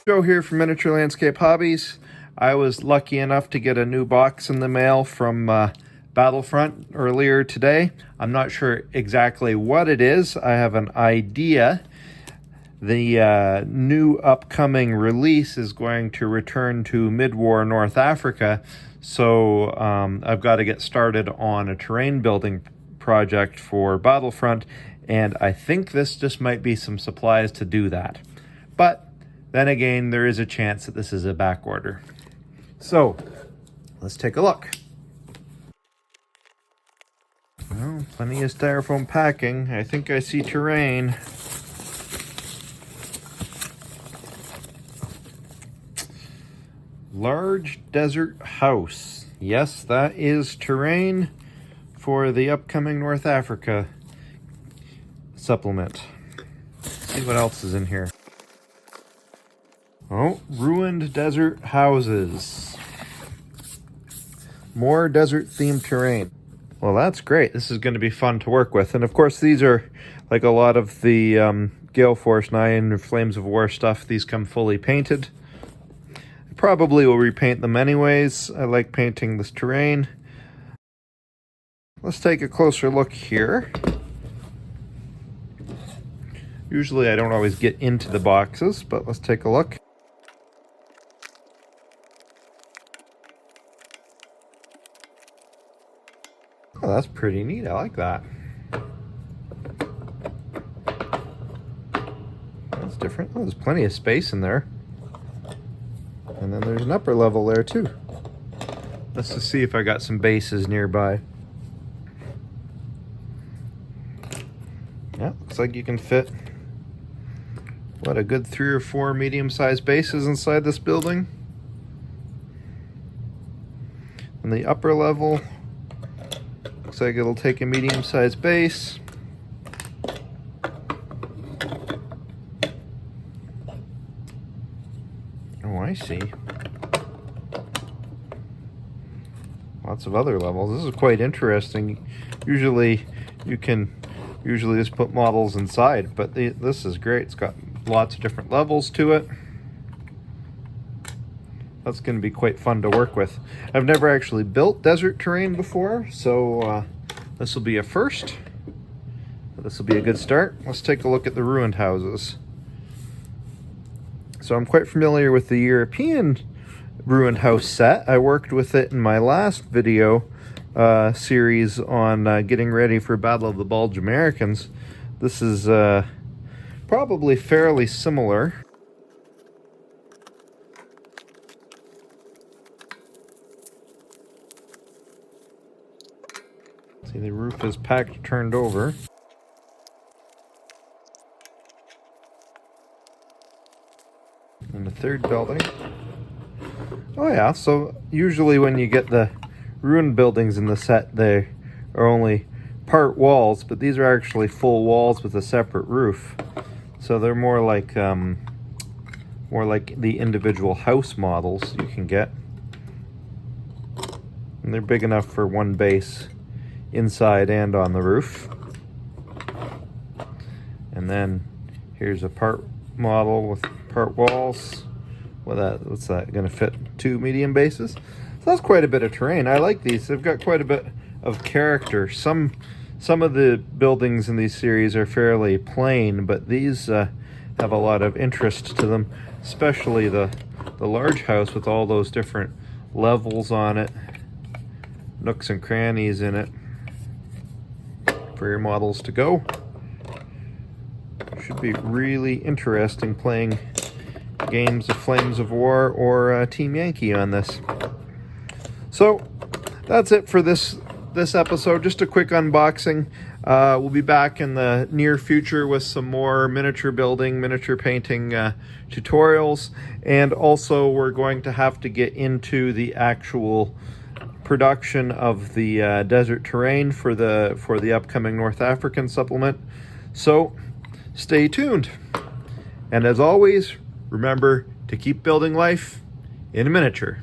Joe here from Miniature Landscape Hobbies. I was lucky enough to get a new box in the mail from Battlefront earlier today. I'm not sure exactly what it is. I have an idea. The new upcoming release is going to return to mid-war North Africa, so I've got to get started on a terrain building project for Battlefront, and I think this just might be some supplies to do that. But then again, there is a chance that this is a back order. So, let's take a look. Well, plenty of styrofoam packing. I think I see terrain. Large desert house. Yes, that is terrain for the upcoming North Africa supplement. Let's see what else is in here. Oh, ruined desert houses. More desert-themed terrain. Well, that's great. This is going to be fun to work with. And of course, these are like a lot of the Gale Force 9 Flames of War stuff. These come fully painted. I probably will repaint them anyways. I like painting this terrain. Let's take a closer look here. Usually I don't always get into the boxes, but let's take a look. Oh, that's pretty neat. I like that. That's different. Oh, there's plenty of space in there. And then there's an upper level there too. Let's just see if I got some bases nearby. Yeah, looks like you can fit, what, a good 3 or 4 medium-sized bases inside this building. And the upper level looks like it'll take a medium-sized base. Oh, I see. Lots of other levels. This is quite interesting. Usually you can just put models inside, but this is great. It's got lots of different levels to it. That's going to be quite fun to work with. I've never actually built desert terrain before, so this will be a first. This will be a good start. Let's take a look at the ruined houses. So I'm quite familiar with the European ruined house set. I worked with it in my last video series on getting ready for Battle of the Bulge Americans. This is probably fairly similar. See, the roof is packed, turned over. And the third building. Oh yeah, so usually when you get the ruined buildings in the set, they are only part walls, but these are actually full walls with a separate roof. So they're more like the individual house models you can get. And they're big enough for one base inside and on the roof. And then here's a part model with part walls. What's that going to fit? 2 medium bases? So that's quite a bit of terrain. I like these. They've got quite a bit of character. Some of the buildings in these series are fairly plain, but these have a lot of interest to them, especially the large house with all those different levels on it, nooks and crannies in it for your models to go. Should be really interesting playing games of Flames of War or Team Yankee on this. So that's it for this episode. Just a quick unboxing. We'll be back in the near future with some more miniature building, miniature painting tutorials, and also we're going to have to get into the actual production of the desert terrain for the upcoming North African supplement. So stay tuned. And as always, remember to keep building life in miniature.